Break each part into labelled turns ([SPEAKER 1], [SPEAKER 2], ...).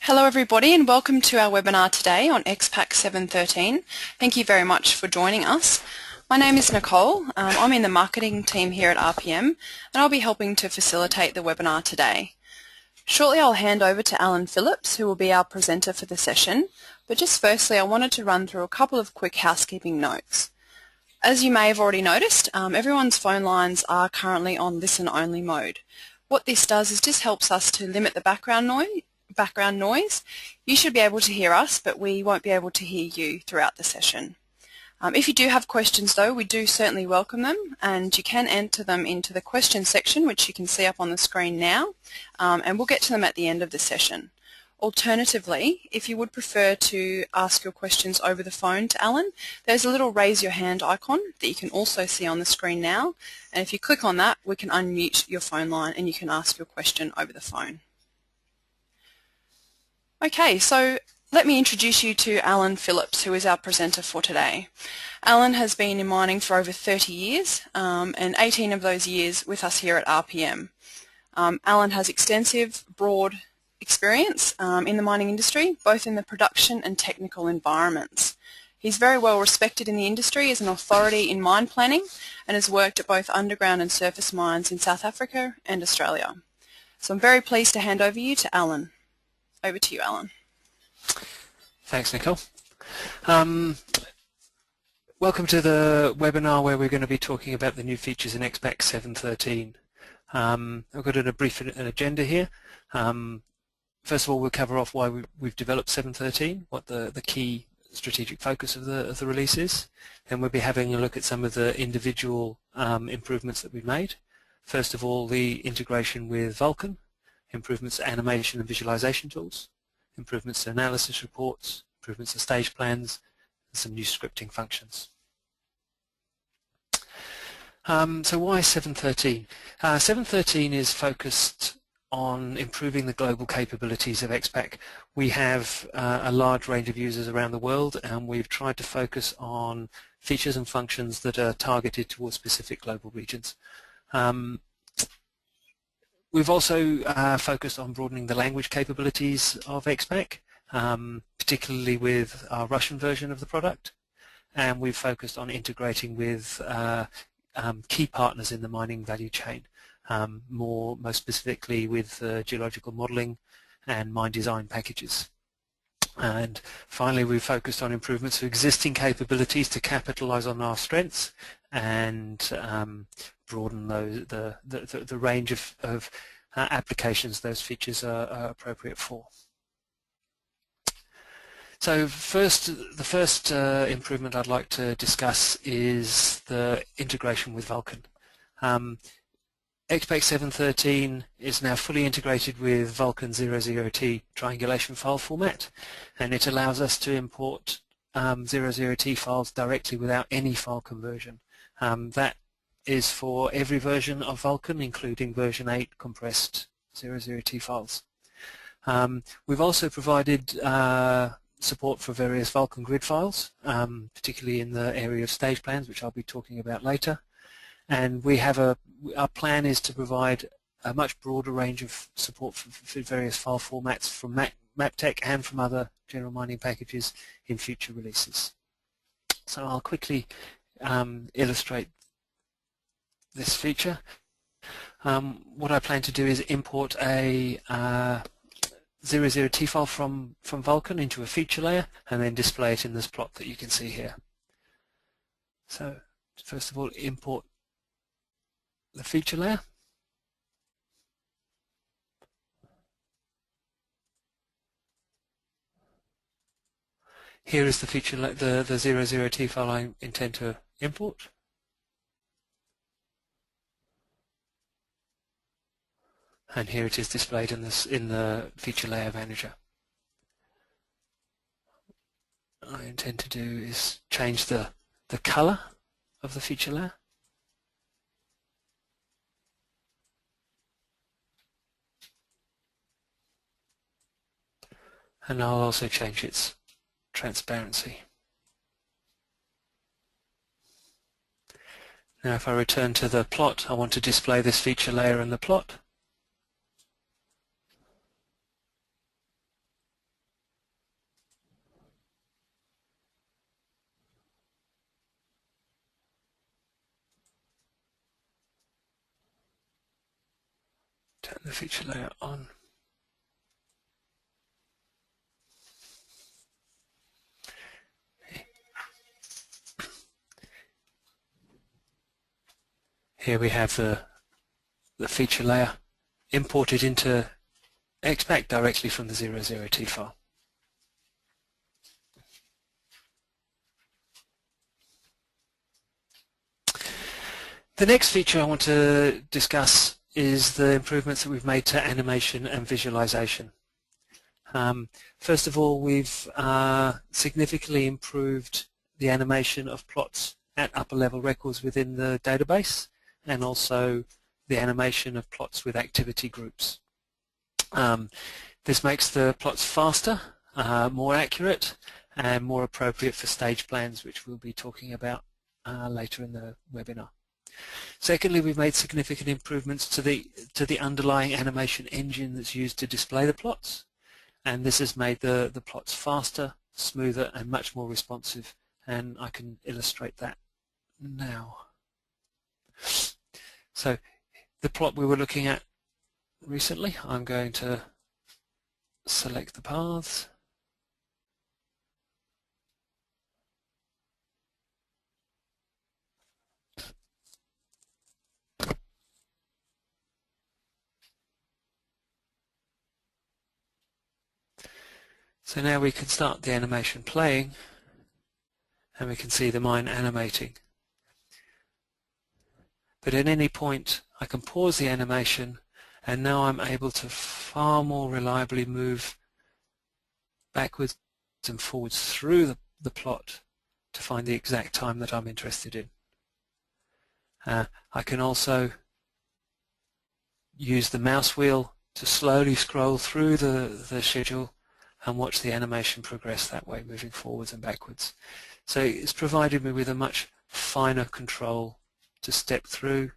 [SPEAKER 1] Hello everybody and welcome to our webinar today on XPAC 7.13. Thank you very much for joining us. My name is Nicole. I'm in the marketing team here at RPM and I'll be helping to facilitate the webinar today. Shortly I'll hand over to Alan Phillips, who will be our presenter for the session, but just firstly I wanted to run through a couple of quick housekeeping notes. As you may have already noticed, everyone's phone lines are currently on listen-only mode. What this does is just helps us to limit the background noise. You should be able to hear us, but we won't be able to hear you throughout the session. If you do have questions though, we do certainly welcome them, and you can enter them into the questions section, which you can see up on the screen now, and we'll get to them at the end of the session. Alternatively, if you would prefer to ask your questions over the phone to Alan, there's a little raise your hand icon that you can also see on the screen now, and if you click on that, we can unmute your phone line and you can ask your question over the phone. Okay, so let me introduce you to Alan Phillips, who is our presenter for today. Alan has been in mining for over 30 years, and 18 of those years with us here at RPM. Alan has extensive, broad experience in the mining industry, both in the production and technical environments. He's very well respected in the industry as an authority in mine planning and has worked at both underground and surface mines in South Africa and Australia. So I'm very pleased to hand over you to Alan. Over to you, Alan.
[SPEAKER 2] Thanks, Nicole. Welcome to the webinar where we're going to be talking about the new features in XPAC 7.13. I've got a brief agenda here. First of all, we'll cover off why we've developed 7.13, what the key strategic focus of the release is. Then we'll be having a look at some of the individual improvements that we've made. First of all, the integration with VULCAN, improvements to animation and visualization tools, improvements to analysis reports, improvements to stage plans, and some new scripting functions. So why 7.13? 7.13 is focused on improving the global capabilities of XPAC. We have a large range of users around the world, and we've tried to focus on features and functions that are targeted towards specific global regions. We've also focused on broadening the language capabilities of XPAC, particularly with our Russian version of the product, and we've focused on integrating with key partners in the mining value chain, most specifically with geological modelling and mine design packages. And finally, we've focused on improvements to existing capabilities to capitalise on our strengths and broaden the range of applications those features are appropriate for. So the first improvement I'd like to discuss is the integration with VULCAN. XPAC 7.13 is now fully integrated with VULCAN 00T triangulation file format, and it allows us to import 00T files directly without any file conversion. That is for every version of VULCAN, including version 8 compressed 00T files. We've also provided support for various VULCAN grid files, particularly in the area of stage plans, which I'll be talking about later. And we have our plan is to provide a much broader range of support for various file formats from MapTech and from other general mining packages in future releases. So I'll quickly illustrate this feature. What I plan to do is import a 00T file from VULCAN into a feature layer and then display it in this plot that you can see here. So first of all, import the feature layer. Here is the feature the 00T file I intend to import. And here it is displayed in the feature layer manager. What I intend to do is change the color of the feature layer. And I'll also change its transparency. Now if I return to the plot, I want to display this feature layer in the plot. turn the feature layer on. Here we have the feature layer imported into XPAC directly from the 00T file. The next feature I want to discuss is the improvements that we've made to animation and visualization. First of all, we've significantly improved the animation of plots at upper level records within the database, and also the animation of plots with activity groups. This makes the plots faster, more accurate, and more appropriate for stage plans, which we'll be talking about later in the webinar. Secondly, we've made significant improvements to the underlying animation engine that's used to display the plots, and this has made the plots faster, smoother, and much more responsive, and I can illustrate that now. So the plot we were looking at recently, I'm going to select the paths. So now we can start the animation playing, and we can see the mine animating. But at any point I can pause the animation, and now I'm able to far more reliably move backwards and forwards through the plot to find the exact time that I'm interested in. I can also use the mouse wheel to slowly scroll through the schedule and watch the animation progress that way, moving forwards and backwards. So it's provided me with a much finer control to step through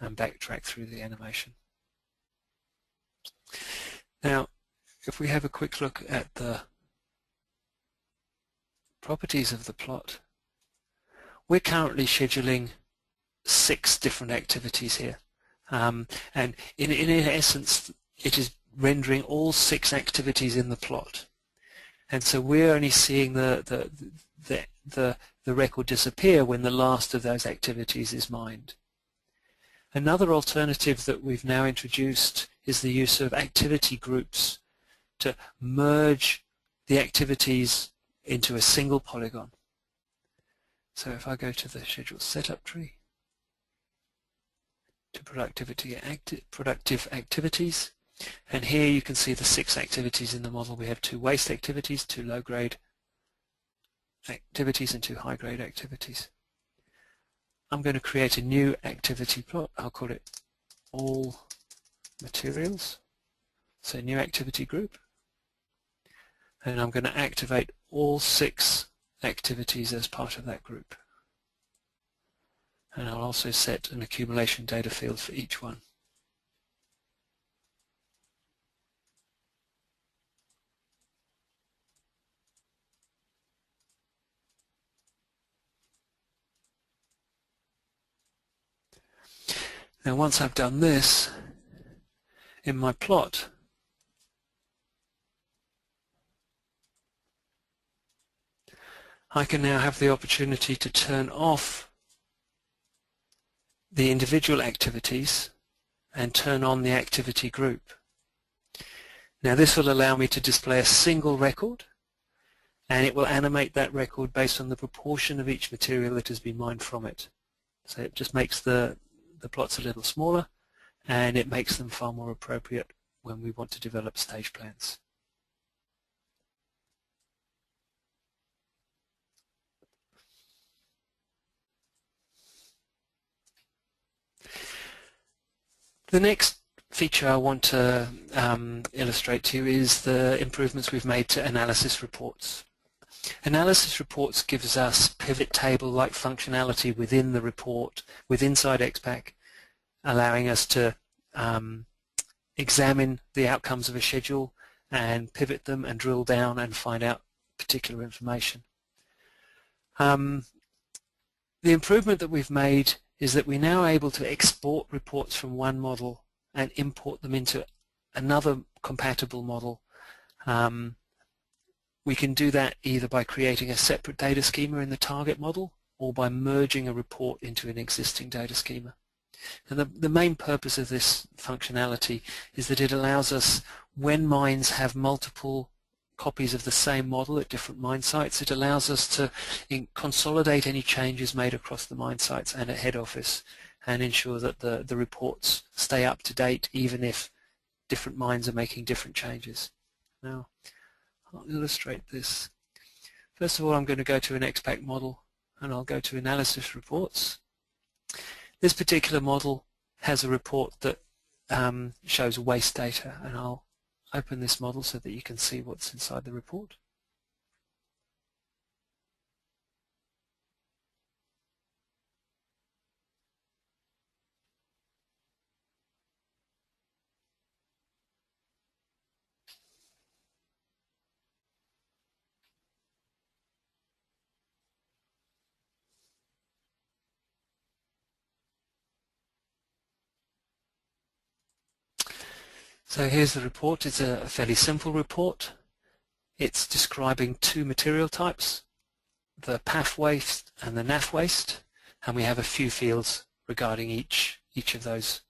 [SPEAKER 2] and backtrack through the animation. Now, if we have a quick look at the properties of the plot, we're currently scheduling 6 different activities here. And in essence, it is rendering all 6 activities in the plot. And so we're only seeing the record disappear when the last of those activities is mined. Another alternative that we've now introduced is the use of activity groups to merge the activities into a single polygon. So if I go to the schedule setup tree, to productive activities, and here you can see the 6 activities in the model. We have 2 waste activities, 2 low-grade activities, and 2 high-grade activities. I'm going to create a new activity plot. I'll call it all materials. So new activity group. And I'm going to activate all 6 activities as part of that group. And I'll also set an accumulation data field for each one. Now once I've done this, in my plot, I can now have the opportunity to turn off the individual activities and turn on the activity group. Now this will allow me to display a single record, and it will animate that record based on the proportion of each material that has been mined from it. So it just makes the plots a little smaller, and it makes them far more appropriate when we want to develop stage plans. The next feature I want to illustrate to you is the improvements we've made to analysis reports. Analysis reports gives us pivot table-like functionality within the report, inside XPAC, allowing us to examine the outcomes of a schedule and pivot them and drill down and find out particular information. The improvement that we've made is that we're now able to export reports from one model and import them into another compatible model. We can do that either by creating a separate data schema in the target model or by merging a report into an existing data schema. And the main purpose of this functionality is that it allows us, when mines have multiple copies of the same model at different mine sites, it allows us to consolidate any changes made across the mine sites and at head office and ensure that the reports stay up to date even if different mines are making different changes. Now, I'll illustrate this. First of all, I'm going to go to an XPAC model and I'll go to Analysis Reports. This particular model has a report that shows waste data, and I'll open this model so that you can see what's inside the report. So here's the report. It's a fairly simple report. It's describing two material types, the PAF waste and the NAF waste, and we have a few fields regarding each of those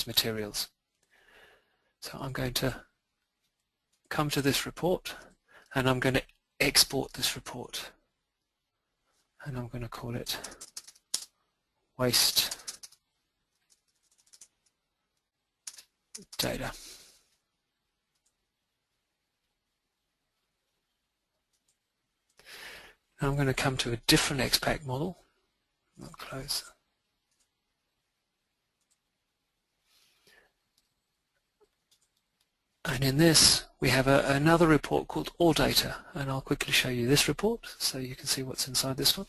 [SPEAKER 2] materials. So I'm going to come to this report and I'm going to export this report, and I'm going to call it waste data. Now I'm going to come to a different XPAC model. I'll close. And in this we have another report called All Data, and I'll quickly show you this report so you can see what's inside this one.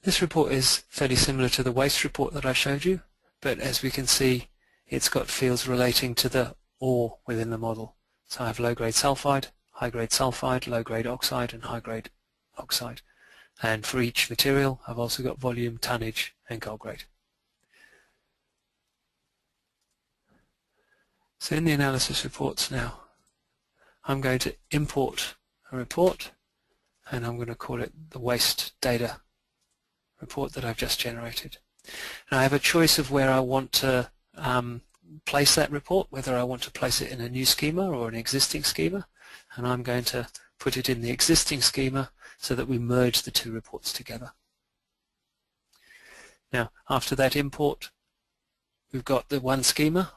[SPEAKER 2] This report is fairly similar to the waste report that I showed you, but as we can see, it's got fields relating to the ore within the model. So I have low-grade sulfide, high-grade sulfide, low-grade oxide, and high-grade oxide. And for each material, I've also got volume, tonnage, and gold grade. So in the analysis reports now, I'm going to import a report, and I'm going to call it the waste data report that I've just generated. And I have a choice of where I want to place that report, whether I want to place it in a new schema or an existing schema, and I'm going to put it in the existing schema so that we merge the two reports together. Now, after that import, we've got the one schema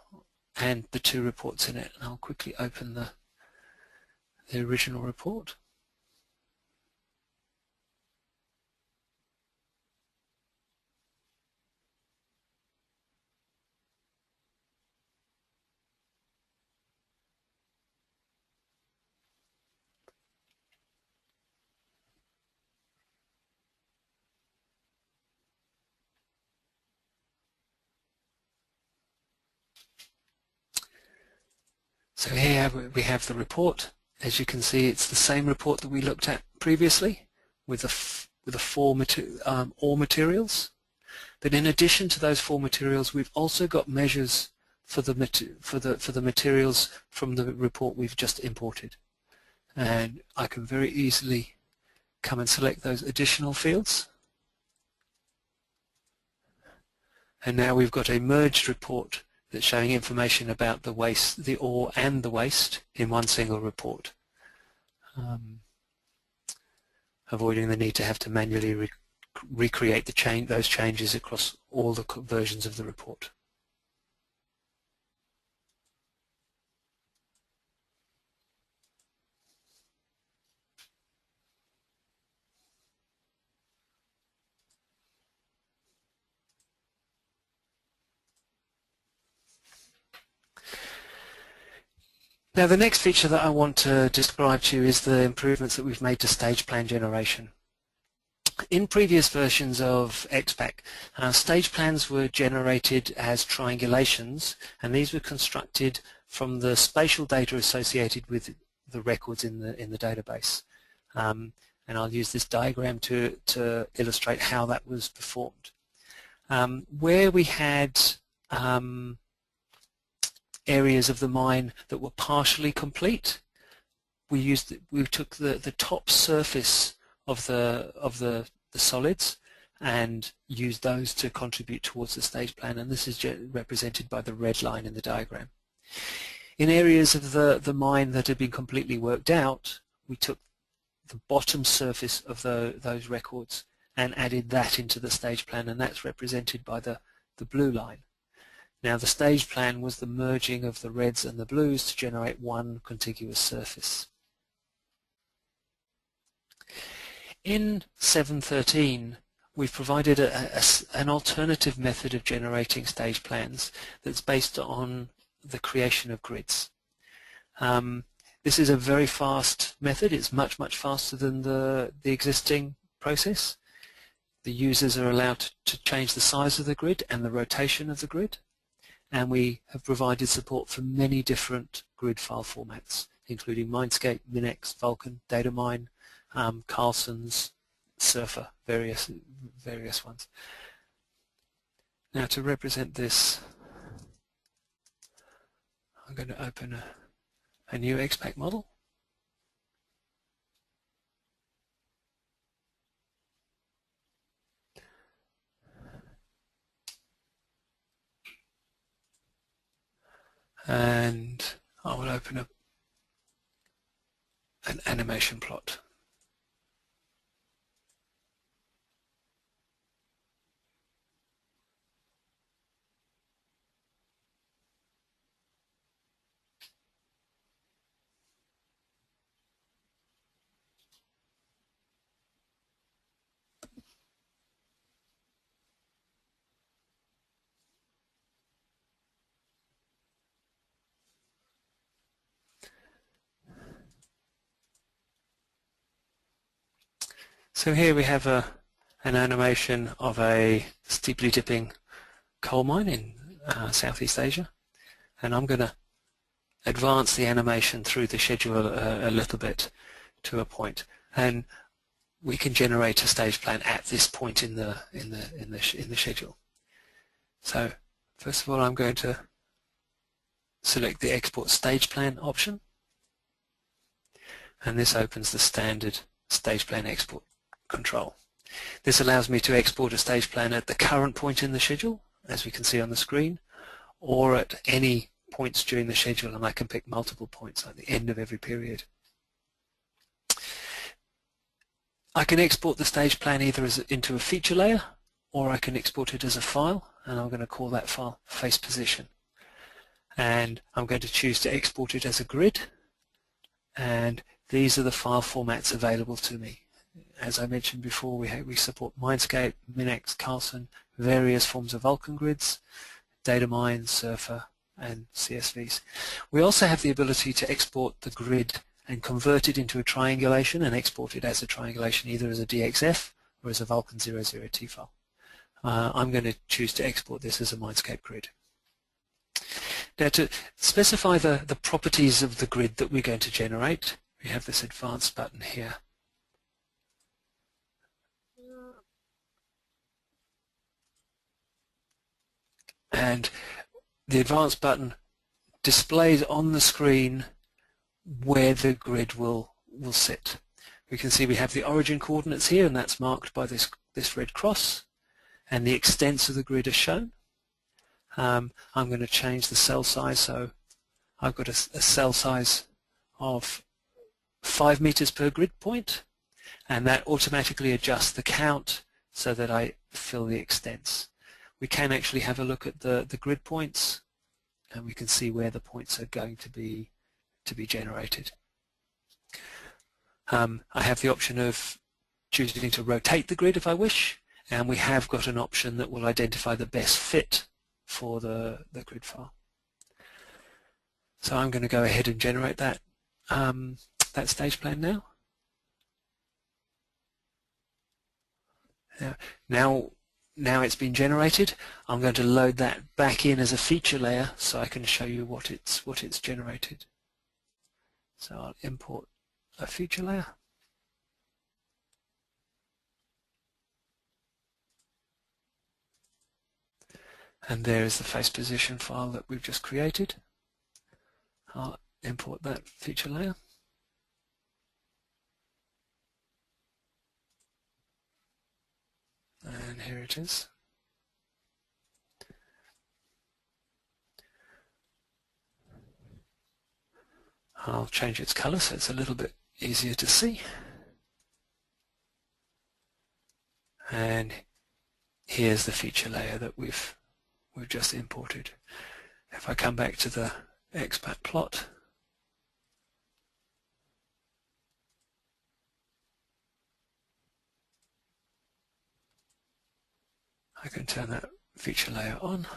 [SPEAKER 2] and the two reports in it, and I'll quickly open the original report. So here we have the report. As you can see, it's the same report that we looked at previously with the four ore materials. But in addition to those four materials, we've also got measures for the materials from the report we've just imported. And I can very easily come and select those additional fields. And now we've got a merged report that's showing information about the waste, the ore and the waste in one single report, avoiding the need to have to manually recreate those changes across all the versions of the report. Now the next feature that I want to describe to you is the improvements that we've made to stage plan generation. In previous versions of XPAC, stage plans were generated as triangulations, and these were constructed from the spatial data associated with the records in the database. And I'll use this diagram to illustrate how that was performed. Where we had areas of the mine that were partially complete, we took the top surface of the solids and used those to contribute towards the stage plan, and this is represented by the red line in the diagram. In areas of the mine that had been completely worked out, we took the bottom surface of those records and added that into the stage plan, and that's represented by the blue line. Now the stage plan was the merging of the reds and the blues to generate one contiguous surface. In 7.13, we've provided an alternative method of generating stage plans that's based on the creation of grids. This is a very fast method. It's much faster than the existing process. The users are allowed to change the size of the grid and the rotation of the grid, and we have provided support for many different grid file formats, including Mindscape, Minex, VULCAN, Datamine, Carlson's, Surfer, various ones. Now to represent this, I'm going to open a new XPAC model. And I will open up an animation plot. So here we have an animation of a steeply dipping coal mine in Southeast Asia, and I'm going to advance the animation through the schedule a little bit to a point, and we can generate a stage plan at this point in the schedule. So first of all, I'm going to select the export stage plan option, and this opens the standard stage plan export control. This allows me to export a stage plan at the current point in the schedule, as we can see on the screen, or at any points during the schedule, and I can pick multiple points at the end of every period. I can export the stage plan either into a feature layer, or I can export it as a file, and I'm going to call that file face position. And I'm going to choose to export it as a grid, and these are the file formats available to me. As I mentioned before, we support Mindscape, Minex, Carlson, various forms of VULCAN grids, Datamine, Surfer, and CSVs. We also have the ability to export the grid and convert it into a triangulation and export it as a triangulation either as a DXF or as a VULCAN 00T file. I'm going to choose to export this as a Mindscape grid. Now to specify the properties of the grid that we're going to generate, we have this advanced button here. And the advanced button displays on the screen where the grid will sit. We can see we have the origin coordinates here, and that's marked by this red cross, and the extents of the grid are shown. I'm going to change the cell size, so I've got a cell size of 5 meters per grid point, and that automatically adjusts the count so that I fill the extents. We can actually have a look at the grid points, and we can see where the points are going to be generated. I have the option of choosing to rotate the grid if I wish, and we have got an option that will identify the best fit for the grid file. So I'm going to go ahead and generate that that stage plan now. Now it's been generated. I'm going to load that back in as a feature layer so I can show you what it's generated. So I'll import a feature layer. And there is the face position file that we've just created. I'll import that feature layer. And here it is. I'll change its color so it's a little bit easier to see. And here's the feature layer that we've just imported. If I come back to the XPAC plot, I can turn that feature layer on.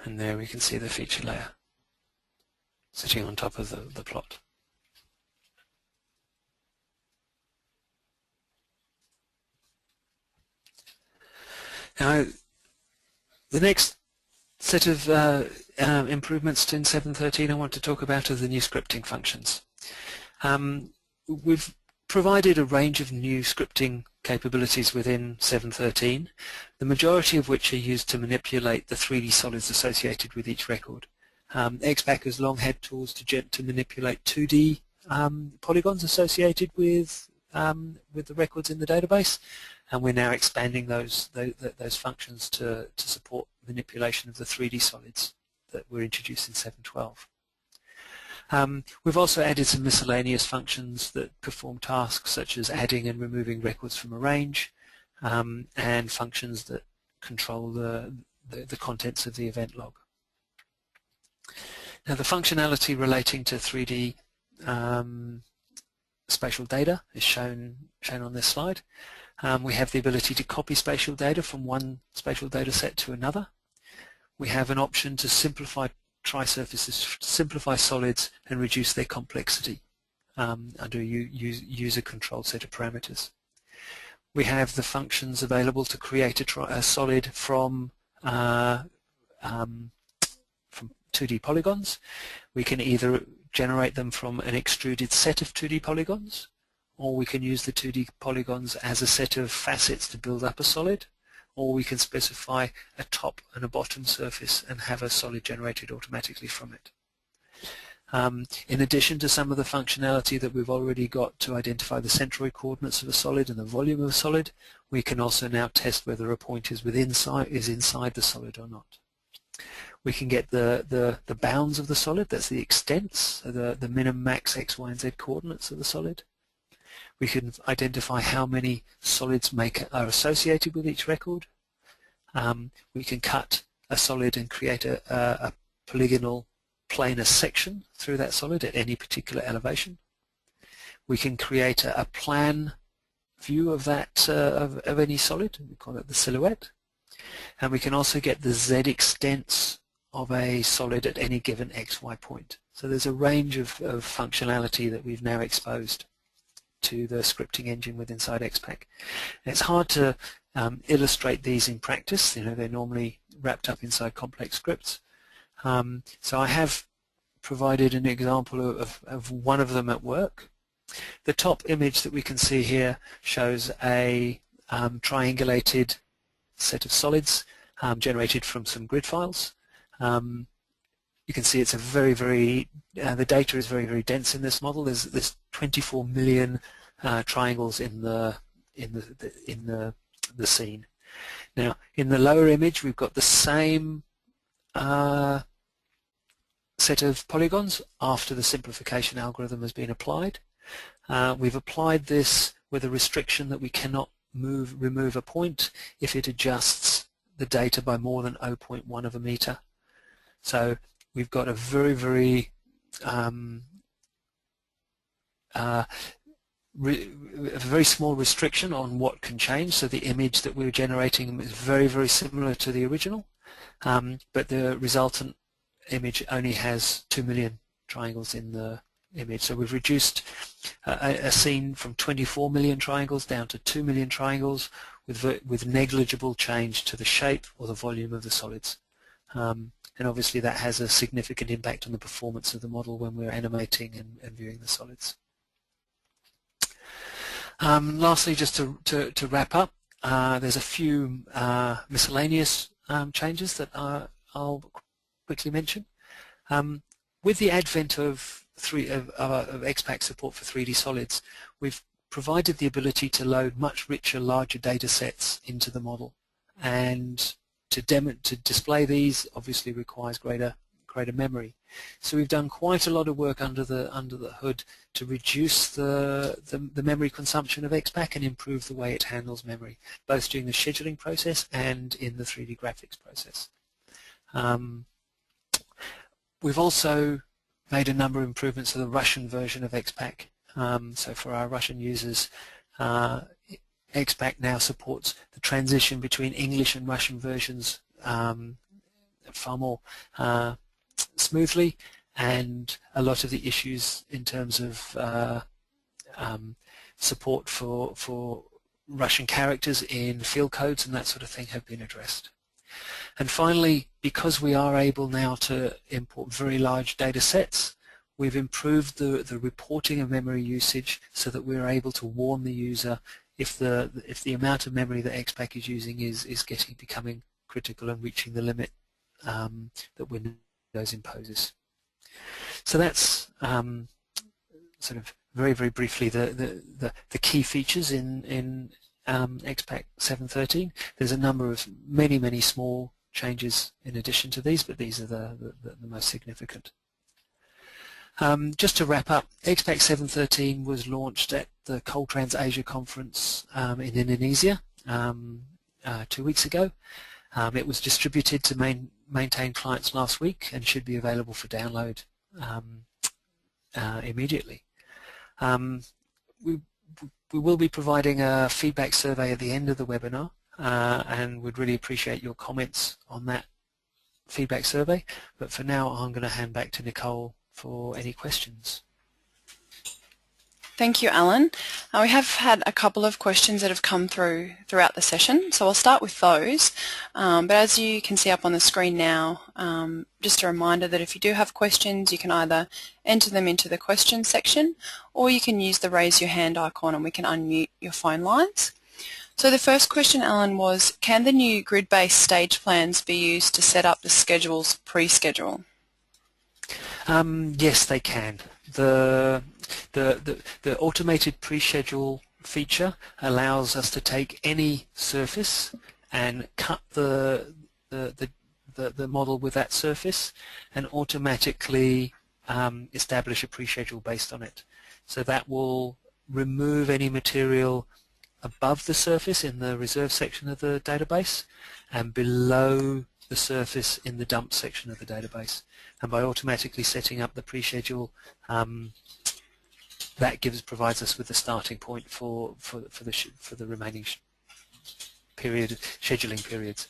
[SPEAKER 2] And there we can see the feature layer sitting on top of the plot. Now, the next set of improvements in 7.13 I want to talk about are the new scripting functions. We've provided a range of new scripting capabilities within 7.13, the majority of which are used to manipulate the 3D solids associated with each record. XPAC has long had tools to manipulate 2D polygons associated with the records in the database, and we're now expanding those functions to support manipulation of the 3D solids that were introduced in 7.12. We've also added some miscellaneous functions that perform tasks such as adding and removing records from a range, and functions that control the contents of the event log. Now, the functionality relating to 3D spatial data is shown on this slide. We have the ability to copy spatial data from one spatial data set to another. We have an option to simplify tri-surfaces, simplify solids and reduce their complexity under a user-controlled set of parameters. We have the functions available to create a solid from 2D polygons. We can either generate them from an extruded set of 2D polygons, or we can use the 2D polygons as a set of facets to build up a solid, or we can specify a top and a bottom surface and have a solid generated automatically from it. In addition to some of the functionality that we've already got to identify the centroid coordinates of a solid and the volume of a solid, we can also now test whether a point is inside the solid or not. We can get the bounds of the solid, that's the extents, so the minimum, max, x, y, and z coordinates of the solid. We can identify how many solids are associated with each record. We can cut a solid and create a polygonal planar section through that solid at any particular elevation. We can create a plan view of that of any solid. We call it the silhouette. And we can also get the z extents of a solid at any given xy point. So there's a range of functionality that we've now exposed to the scripting engine within XPAC. It's hard to illustrate these in practice. They're normally wrapped up inside complex scripts. So I have provided an example of one of them at work. The top image that we can see here shows a triangulated set of solids generated from some grid files. You can see it's a the data is very dense in this model. There's 24 million triangles in the scene. Now, in the lower image, we've got the same set of polygons after the simplification algorithm has been applied. We've applied this with a restriction that we cannot remove a point if it adjusts the data by more than 0.1 of a meter. So we've got a very a very small restriction on what can change, so the image that we're generating is very, very similar to the original, but the resultant image only has 2 million triangles in the image. So we've reduced a scene from 24 million triangles down to 2 million triangles with negligible change to the shape or the volume of the solids. And obviously that has a significant impact on the performance of the model when we're animating and viewing the solids. Lastly, just to wrap up, there's a few miscellaneous changes that I'll quickly mention. With the advent of XPAC support for 3D solids, we've provided the ability to load much richer, larger data sets into the model, and to display these obviously requires greater memory. So we've done quite a lot of work under the hood to reduce the memory consumption of XPAC and improve the way it handles memory, both during the scheduling process and in the 3D graphics process. We've also made a number of improvements to the Russian version of XPAC. So for our Russian users, XPAC now supports the transition between English and Russian versions far more smoothly, and a lot of the issues in terms of support for Russian characters in field codes and that sort of thing have been addressed. And finally, because we are able now to import very large data sets, we've improved the reporting of memory usage so that we're able to warn the user if the amount of memory that XPAC is using is becoming critical and reaching the limit that Windows imposes. So that's sort of very, very briefly the key features in XPAC 7.13. There's a number of many small changes in addition to these, but these are the most significant. Just to wrap up, XPAC 7.13 was launched at the Coltrans Asia conference in Indonesia 2 weeks ago. It was distributed to maintain clients last week and should be available for download immediately. We will be providing a feedback survey at the end of the webinar, and would really appreciate your comments on that feedback survey. But for now, I'm going to hand back to Nicole for any questions.
[SPEAKER 1] Thank you, Alan. We have had a couple of questions that have come throughout the session, so I'll start with those. But as you can see up on the screen now, just a reminder that if you do have questions, you can either enter them into the questions section, or you can use the raise your hand icon and we can unmute your phone lines. So the first question, Alan, was, can the new grid-based stage plans be used to set up the schedules pre-schedule?
[SPEAKER 2] Yes, they can. The automated pre-schedule feature allows us to take any surface and cut the model with that surface and automatically establish a pre-schedule based on it. So that will remove any material above the surface in the reserve section of the database and below the surface in the dump section of the database. And by automatically setting up the pre-schedule, that provides us with the starting point for the remaining scheduling periods.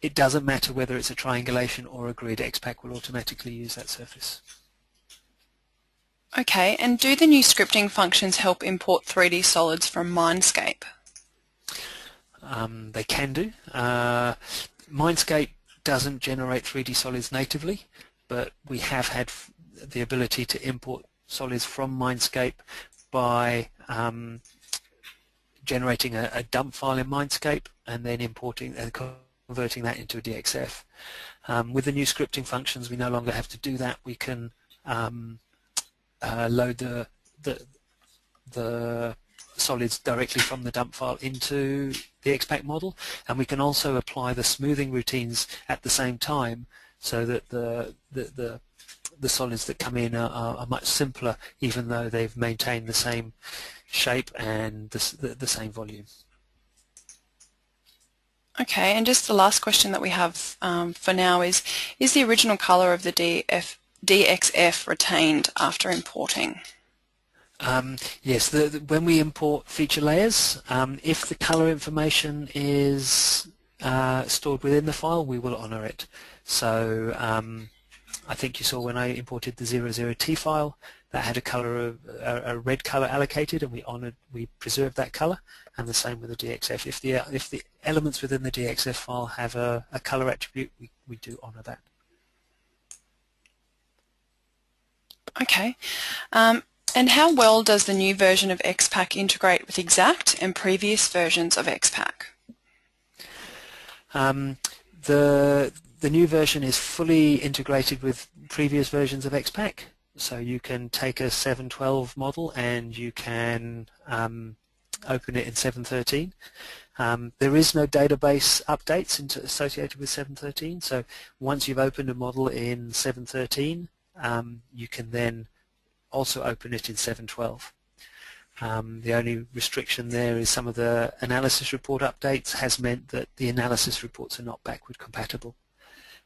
[SPEAKER 2] It doesn't matter whether it's a triangulation or a grid, XPAC will automatically use that surface.
[SPEAKER 1] Okay, and do the new scripting functions help import 3D solids from Mindscape?
[SPEAKER 2] They can do. Mindscape doesn't generate 3D solids natively, but we have had the ability to import solids from Mindscape by generating a dump file in Mindscape and then importing and converting that into a DXF. With the new scripting functions, we no longer have to do that. We can load the solids directly from the dump file into the XPAC model, and we can also apply the smoothing routines at the same time, so that the solids that come in are much simpler, even though they've maintained the same shape and the same volume.
[SPEAKER 1] Okay, and just the last question that we have for now is the original colour of the DXF retained after importing?
[SPEAKER 2] Yes, when we import feature layers, if the color information is stored within the file, we will honor it. So I think you saw when I imported the 00T file that had a red color allocated, and we preserved that color, and the same with the DXF. If the elements within the DXF file have a color attribute, we do honor that.
[SPEAKER 1] Okay. And how well does the new version of XPAC integrate with Exact and previous versions of XPAC?
[SPEAKER 2] The new version is fully integrated with previous versions of XPAC. So you can take a 7.12 model and you can open it in 7.13. There is no database updates associated with 7.13. So once you've opened a model in 7.13, you can then also open it in 7.12. The only restriction there is some of the analysis report updates has meant that the analysis reports are not backward compatible.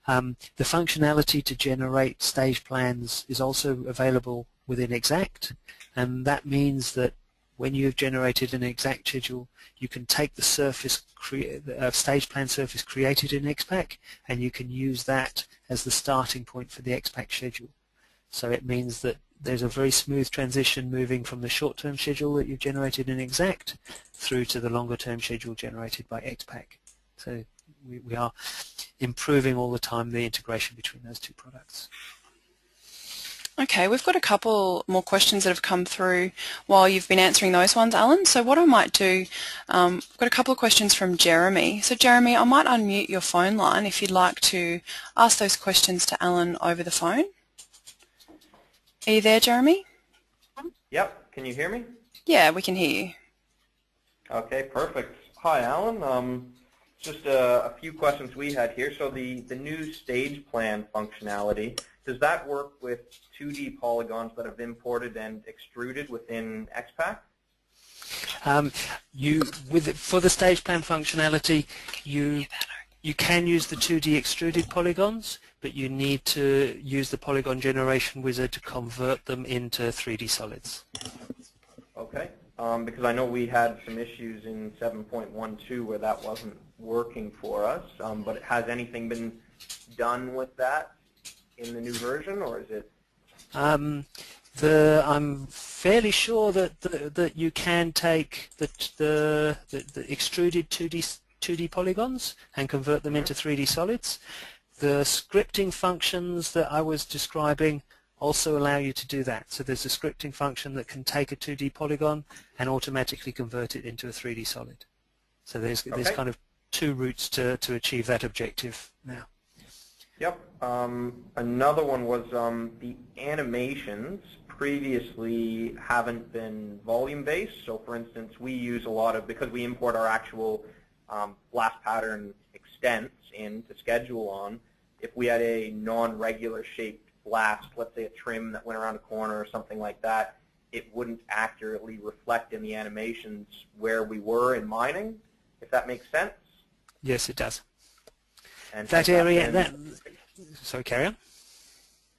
[SPEAKER 2] The functionality to generate stage plans is also available within Exact, and that means that when you've generated an Exact schedule, you can take the stage plan surface created in XPAC, and you can use that as the starting point for the XPAC schedule. So it means that there's a very smooth transition moving from the short-term schedule that you've generated in Exact through to the longer-term schedule generated by XPAC. So we are improving all the time the integration between those two products.
[SPEAKER 1] Okay, we've got a couple more questions that have come through while you've been answering those ones, Alan. So what I might do, I've got a couple of questions from Jeremy. So Jeremy, I might unmute your phone line if you'd like to ask those questions to Alan over the phone. Are you there, Jeremy?
[SPEAKER 3] Yep. Can you hear me?
[SPEAKER 1] Yeah, we can hear you.
[SPEAKER 3] Okay, perfect. Hi, Alan. Just a few questions we had here. So the new stage plan functionality, does that work with 2D polygons that have imported and extruded within XPAC?
[SPEAKER 2] For the stage plan functionality, you can use the 2D extruded polygons, but you need to use the polygon generation wizard to convert them into 3D solids.
[SPEAKER 3] Okay, because I know we had some issues in 7.12 where that wasn't working for us, but has anything been done with that in the new version, or is it?
[SPEAKER 2] I'm fairly sure that you can take the extruded 2D polygons and convert them into 3D solids. The scripting functions that I was describing also allow you to do that. So there's a scripting function that can take a 2D polygon and automatically convert it into a 3D solid. So there's kind of two routes to achieve that objective now.
[SPEAKER 3] Yep. Another one was the animations previously haven't been volume-based. So for instance, we use a lot of, because we import our actual blast pattern extents in to schedule on, if we had a non-regular shaped blast, let's say a trim that went around a corner or something like that, it wouldn't accurately reflect in the animations where we were in mining, if that makes sense.
[SPEAKER 2] Yes, it does.
[SPEAKER 3] And
[SPEAKER 2] that area, sorry, carry on.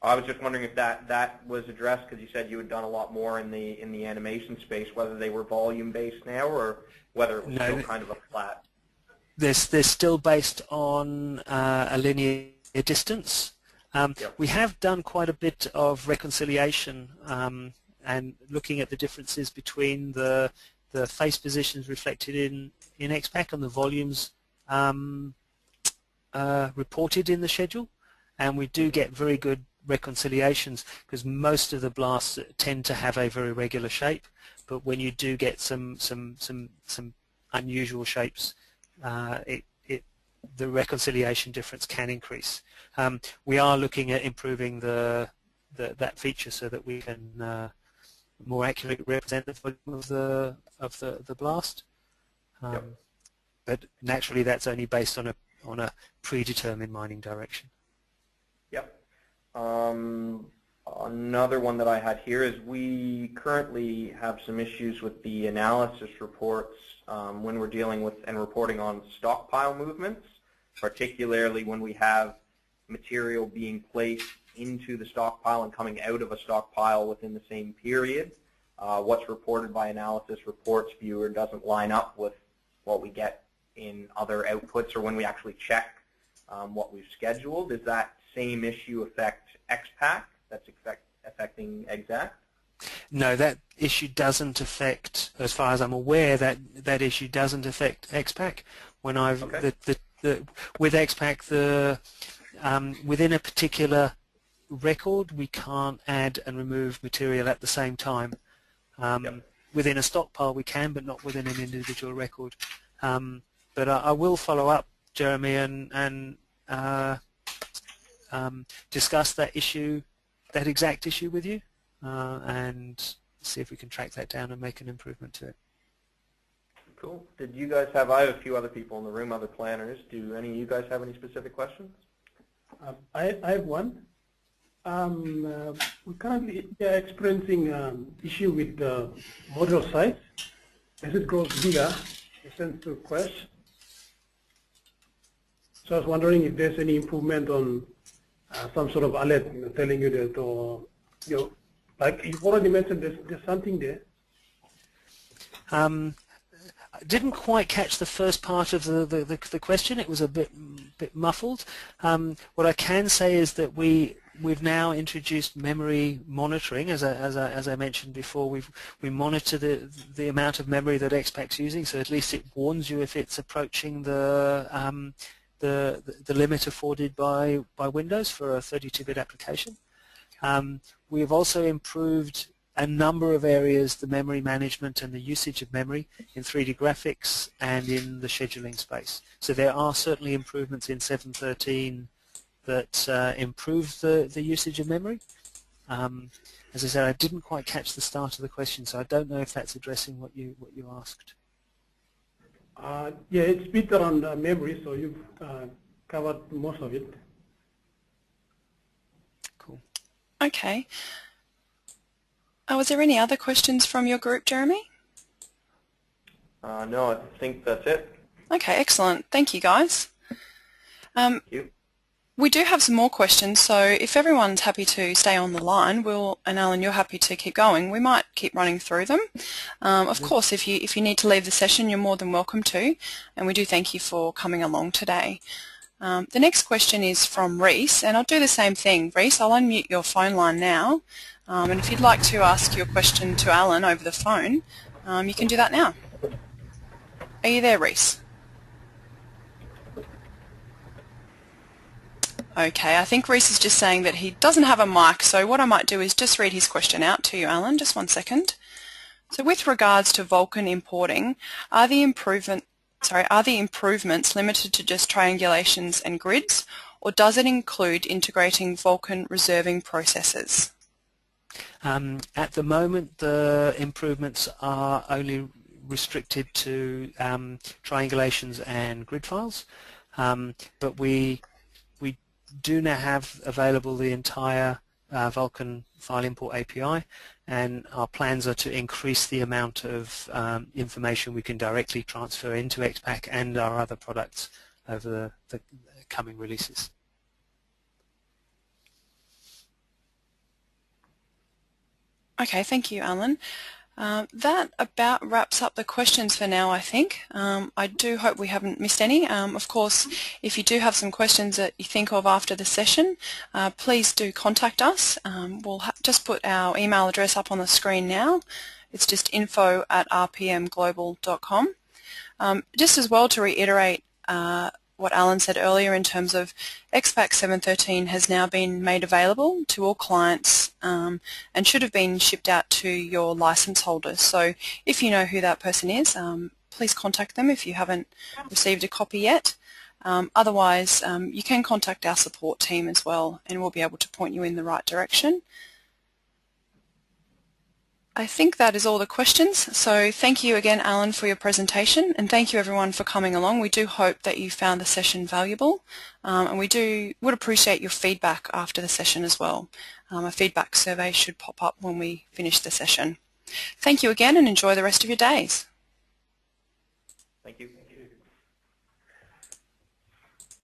[SPEAKER 3] I was just wondering if that was addressed, because you said you had done a lot more in the animation space, whether they were volume-based now or whether it was still kind of a flat.
[SPEAKER 2] They're still based on a linear distance.
[SPEAKER 3] Yep.
[SPEAKER 2] We have done quite a bit of reconciliation and looking at the differences between the face positions reflected in XPAC and the volumes reported in the schedule, and we do get very good reconciliations because most of the blasts tend to have a very regular shape, but when you do get some unusual shapes, the reconciliation difference can increase. We are looking at improving that feature so that we can more accurately represent the volume of the blast.
[SPEAKER 3] Yep.
[SPEAKER 2] But naturally, that's only based on a predetermined mining direction.
[SPEAKER 3] Yep. Another one that I had here is we currently have some issues with the analysis reports when we're dealing with and reporting on stockpile movements, particularly when we have material being placed into the stockpile and coming out of a stockpile within the same period. what's reported by analysis reports viewer doesn't line up with what we get in other outputs or when we actually check what we've scheduled. Does that same issue affect XPAC that's affecting exact?
[SPEAKER 2] No, that issue doesn't affect, as far as I'm aware, that issue doesn't affect XPAC. When I've with XPAC, within a particular record, we can't add and remove material at the same time. Within a stockpile we can, but not within an individual record. But I will follow up, Jeremy, and discuss that issue, that exact issue with you, and see if we can track that down and make an improvement to it.
[SPEAKER 3] Cool. Did you guys have, I have a few other people in the room, other planners. Do any of you guys have any specific questions?
[SPEAKER 4] I have one. We're currently experiencing issue with the model size. As it grows bigger, it tends to crash. So I was wondering if there's any improvement on some sort of alert, telling you that, or like you've already mentioned, there's something there.
[SPEAKER 2] I didn't quite catch the first part of the question. It was a bit muffled. What I can say is that we've now introduced memory monitoring, as I mentioned before. We monitor the amount of memory that XPAC's using, so at least it warns you if it's approaching the limit afforded by Windows for a 32-bit application. We've also improved a number of areas, the memory management and the usage of memory in 3D graphics and in the scheduling space. So there are certainly improvements in 7.13 that improve the usage of memory. As I said, I didn't quite catch the start of the question, so I don't know if that's addressing what you asked.
[SPEAKER 4] Yeah, it's bit around memory, so you've covered most of it.
[SPEAKER 2] Cool.
[SPEAKER 1] Okay. Was there any other questions from your group, Jeremy?
[SPEAKER 3] No, I think that's it.
[SPEAKER 1] Okay, excellent. Thank you, guys.
[SPEAKER 3] Thank you.
[SPEAKER 1] We do have some more questions, so if everyone's happy to stay on the line, and Alan, you're happy to keep going, we might keep running through them. Of course, if you need to leave the session, you're more than welcome to, and we do thank you for coming along today. The next question is from Reese, and I'll do the same thing. Reese, I'll unmute your phone line now, and if you'd like to ask your question to Alan over the phone, you can do that now. Are you there, Reese? Okay, I think Reese is just saying that he doesn't have a mic, so what I might do is just read his question out to you, Alan. Just one second. So with regards to VULCAN importing, are the improvements limited to just triangulations and grids, or does it include integrating VULCAN reserving processes?
[SPEAKER 2] At the moment, the improvements are only restricted to triangulations and grid files, but we do now have available the entire VULCAN file import API, and our plans are to increase the amount of information we can directly transfer into XPAC and our other products over the coming releases.
[SPEAKER 1] Okay, thank you, Alan. That about wraps up the questions for now, I think. I do hope we haven't missed any. Of course, if you do have some questions that you think of after the session, please do contact us. We'll just put our email address up on the screen now. It's just info@rpmglobal.com. Just as well to reiterate what Alan said earlier in terms of XPAC 7.13 has now been made available to all clients and should have been shipped out to your license holders. So if you know who that person is, please contact them if you haven't received a copy yet. Otherwise, you can contact our support team as well, and we'll be able to point you in the right direction. I think that is all the questions, so thank you again, Alan, for your presentation, and thank you everyone for coming along. We do hope that you found the session valuable, and we would appreciate your feedback after the session as well. A feedback survey should pop up when we finish the session. Thank you again, and enjoy the rest of your days.
[SPEAKER 3] Thank you.